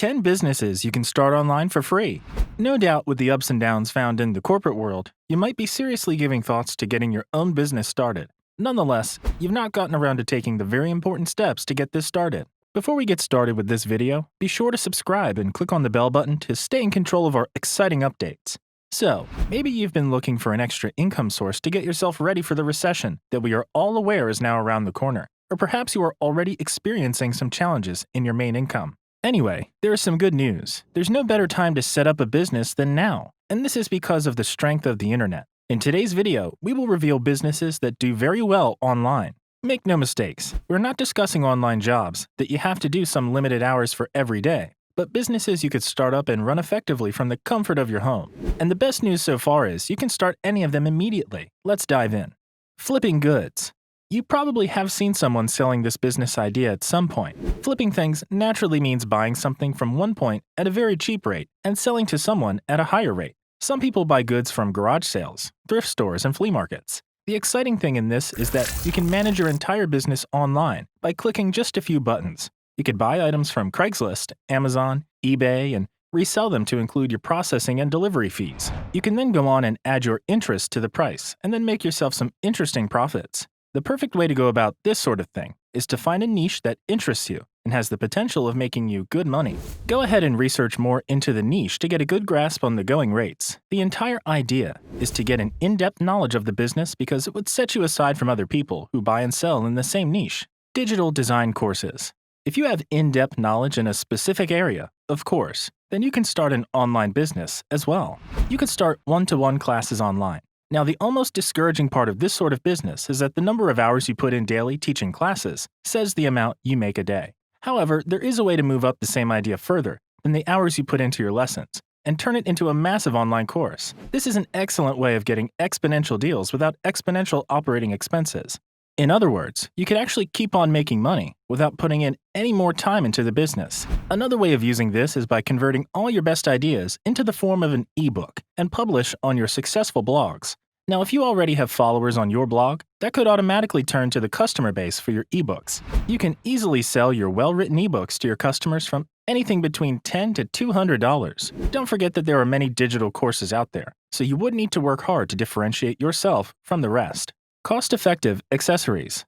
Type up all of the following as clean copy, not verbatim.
10 businesses you can start online for free. No doubt, with the ups and downs found in the corporate world, you might be seriously giving thoughts to getting your own business started. Nonetheless, you've not gotten around to taking the very important steps to get this started. Before we get started with this video, be sure to subscribe and click on the bell button to stay in control of our exciting updates. So, maybe you've been looking for an extra income source to get yourself ready for the recession that we are all aware is now around the corner. Or perhaps you are already experiencing some challenges in your main income. Anyway, there is some good news. There's no better time to set up a business than now, and this is because of the strength of the internet. In today's video, we will reveal businesses that do very well online. Make no mistakes, we're not discussing online jobs that you have to do some limited hours for every day, but businesses you could start up and run effectively from the comfort of your home. And the best news so far is you can start any of them immediately. Let's dive in. Flipping goods. You probably have seen someone selling this business idea at some point. Flipping things naturally means buying something from one point at a very cheap rate and selling to someone at a higher rate. Some people buy goods from garage sales, thrift stores, and flea markets. The exciting thing in this is that you can manage your entire business online by clicking just a few buttons. You could buy items from Craigslist, Amazon, eBay, and resell them to include your processing and delivery fees. You can then go on and add your interest to the price and then make yourself some interesting profits. The perfect way to go about this sort of thing is to find a niche that interests you and has the potential of making you good money. Go ahead and research more into the niche to get a good grasp on the going rates. The entire idea is to get an in-depth knowledge of the business because it would set you aside from other people who buy and sell in the same niche. Digital design courses. If you have in-depth knowledge in a specific area, of course, then you can start an online business as well. You can start one-to-one classes online. Now, the almost discouraging part of this sort of business is that the number of hours you put in daily teaching classes says the amount you make a day. However, there is a way to move up the same idea further than the hours you put into your lessons and turn it into a massive online course. This is an excellent way of getting exponential deals without exponential operating expenses. In other words, you could actually keep on making money without putting in any more time into the business. Another way of using this is by converting all your best ideas into the form of an ebook and publish on your successful blogs. Now, if you already have followers on your blog, that could automatically turn to the customer base for your ebooks. You can easily sell your well-written ebooks to your customers from anything between $10 to $200. Don't forget that there are many digital courses out there, so you would need to work hard to differentiate yourself from the rest. Cost-effective accessories.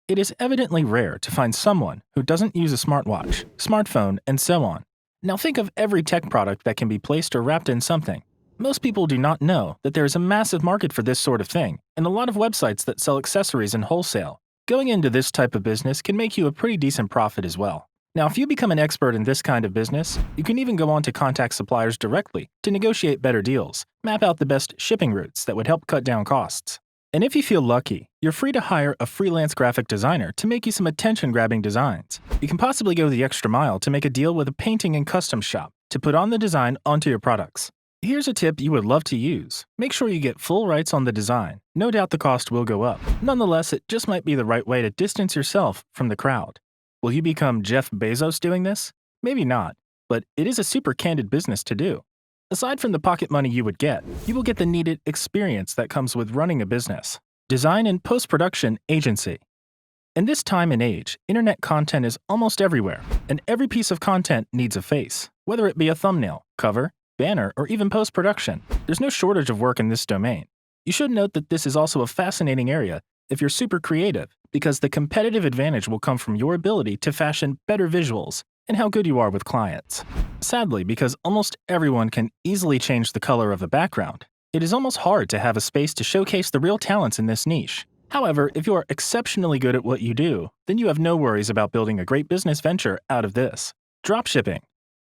It is evidently rare to find someone who doesn't use a smartwatch, smartphone, and so on. Now think of every tech product that can be placed or wrapped in something. Most people do not know that there is a massive market for this sort of thing, and a lot of websites that sell accessories in wholesale. Going into this type of business can make you a pretty decent profit as well. Now, if you become an expert in this kind of business, you can even go on to contact suppliers directly to negotiate better deals, map out the best shipping routes that would help cut down costs. And if you feel lucky, you're free to hire a freelance graphic designer to make you some attention-grabbing designs. You can possibly go the extra mile to make a deal with a painting and custom shop to put on the design onto your products. Here's a tip you would love to use. Make sure you get full rights on the design. No doubt the cost will go up. Nonetheless, it just might be the right way to distance yourself from the crowd. Will you become Jeff Bezos doing this? Maybe not, but it is a super candid business to do. Aside from the pocket money you would get, you will get the needed experience that comes with running a business. Design and post-production agency. In this time and age, internet content is almost everywhere, and every piece of content needs a face, whether it be a thumbnail, cover, banner, or even post-production. There's no shortage of work in this domain. You should note that this is also a fascinating area if you're super creative, because the competitive advantage will come from your ability to fashion better visuals and how good you are with clients. Sadly, because almost everyone can easily change the color of a background, it is almost hard to have a space to showcase the real talents in this niche. However, if you are exceptionally good at what you do, then you have no worries about building a great business venture out of this. Dropshipping.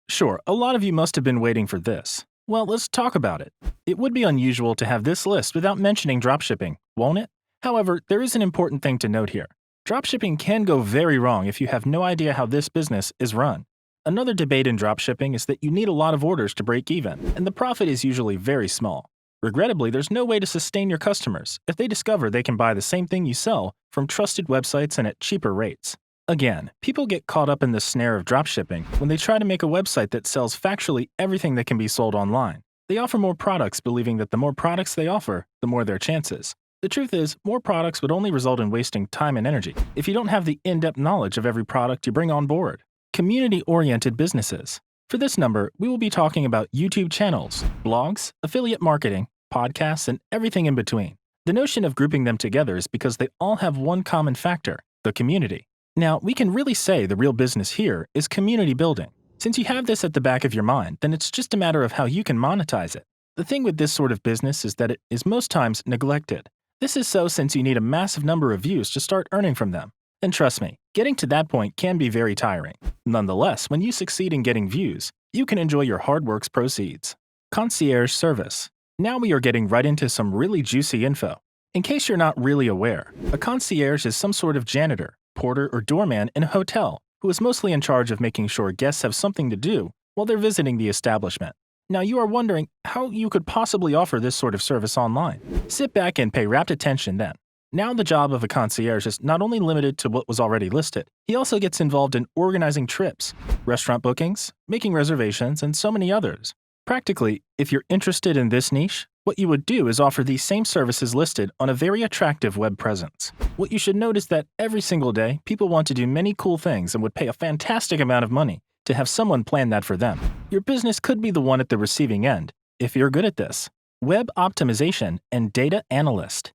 Sure, a lot of you must have been waiting for this. Well, let's talk about it. It would be unusual to have this list without mentioning dropshipping, won't it? However, there is an important thing to note here. Dropshipping can go very wrong if you have no idea how this business is run. Another debate in dropshipping is that you need a lot of orders to break even, and the profit is usually very small. Regrettably, there's no way to sustain your customers if they discover they can buy the same thing you sell from trusted websites and at cheaper rates. Again, people get caught up in the snare of dropshipping when they try to make a website that sells factually everything that can be sold online. They offer more products believing that the more products they offer, the more their chances. The truth is, more products would only result in wasting time and energy if you don't have the in-depth knowledge of every product you bring on board. Community-oriented businesses. For this number, we will be talking about YouTube channels, blogs, affiliate marketing, podcasts, and everything in between. The notion of grouping them together is because they all have one common factor: the community. Now, we can really say the real business here is community building. Since you have this at the back of your mind, then it's just a matter of how you can monetize it. The thing with this sort of business is that it is most times neglected. This is so since you need a massive number of views to start earning from them. And trust me, getting to that point can be very tiring. Nonetheless, when you succeed in getting views, you can enjoy your hard work's proceeds. Concierge service. Now we are getting right into some really juicy info. In case you're not really aware, a concierge is some sort of janitor, porter, or doorman in a hotel who is mostly in charge of making sure guests have something to do while they're visiting the establishment. Now you are wondering how you could possibly offer this sort of service online. Sit back and pay rapt attention then. Now the job of a concierge is not only limited to what was already listed, he also gets involved in organizing trips, restaurant bookings, making reservations, and so many others. Practically, if you're interested in this niche, what you would do is offer these same services listed on a very attractive web presence. What you should note is that every single day, people want to do many cool things and would pay a fantastic amount of money to have someone plan that for them. Your business could be the one at the receiving end, if you're good at this. Web optimization and data analyst.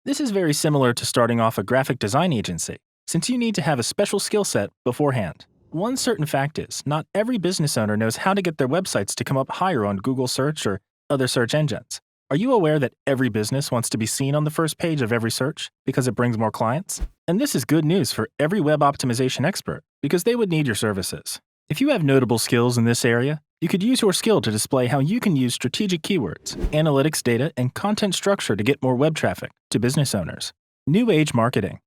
This is very similar to starting off a graphic design agency, since you need to have a special skill set beforehand. One certain fact is, not every business owner knows how to get their websites to come up higher on Google search or other search engines. Are you aware that every business wants to be seen on the first page of every search because it brings more clients? And this is good news for every web optimization expert because they would need your services. If you have notable skills in this area, you could use your skill to display how you can use strategic keywords, analytics data, and content structure to get more web traffic to business owners. New age marketing.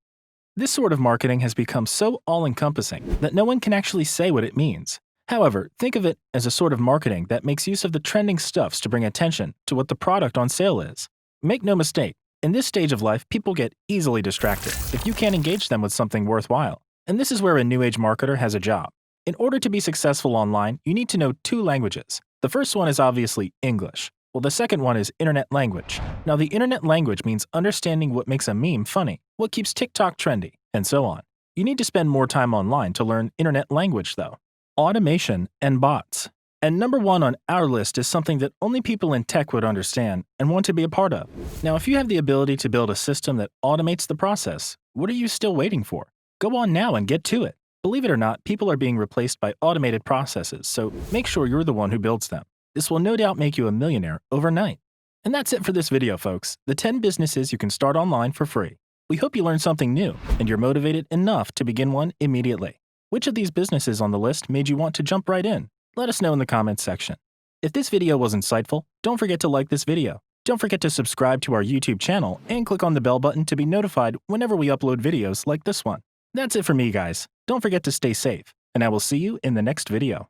This sort of marketing has become so all-encompassing that no one can actually say what it means. However, think of it as a sort of marketing that makes use of the trending stuffs to bring attention to what the product on sale is. Make no mistake, in this stage of life, people get easily distracted if you can't engage them with something worthwhile. And this is where a new age marketer has a job. In order to be successful online, you need to know 2 languages. The first one is obviously English, while the second one is internet language. Now, the internet language means understanding what makes a meme funny, what keeps TikTok trendy, and so on. You need to spend more time online to learn internet language, though. Automation and bots. And number 1 on our list is something that only people in tech would understand and want to be a part of. Now, if you have the ability to build a system that automates the process, what are you still waiting for? Go on now and get to it. Believe it or not, people are being replaced by automated processes, so make sure you're the one who builds them. This will no doubt make you a millionaire overnight. And that's it for this video, folks. The 10 businesses you can start online for free. We hope you learned something new and you're motivated enough to begin one immediately. Which of these businesses on the list made you want to jump right in? Let us know in the comments section. If this video was insightful, don't forget to like this video. Don't forget to subscribe to our YouTube channel and click on the bell button to be notified whenever we upload videos like this one. That's it for me, guys. Don't forget to stay safe, and I will see you in the next video.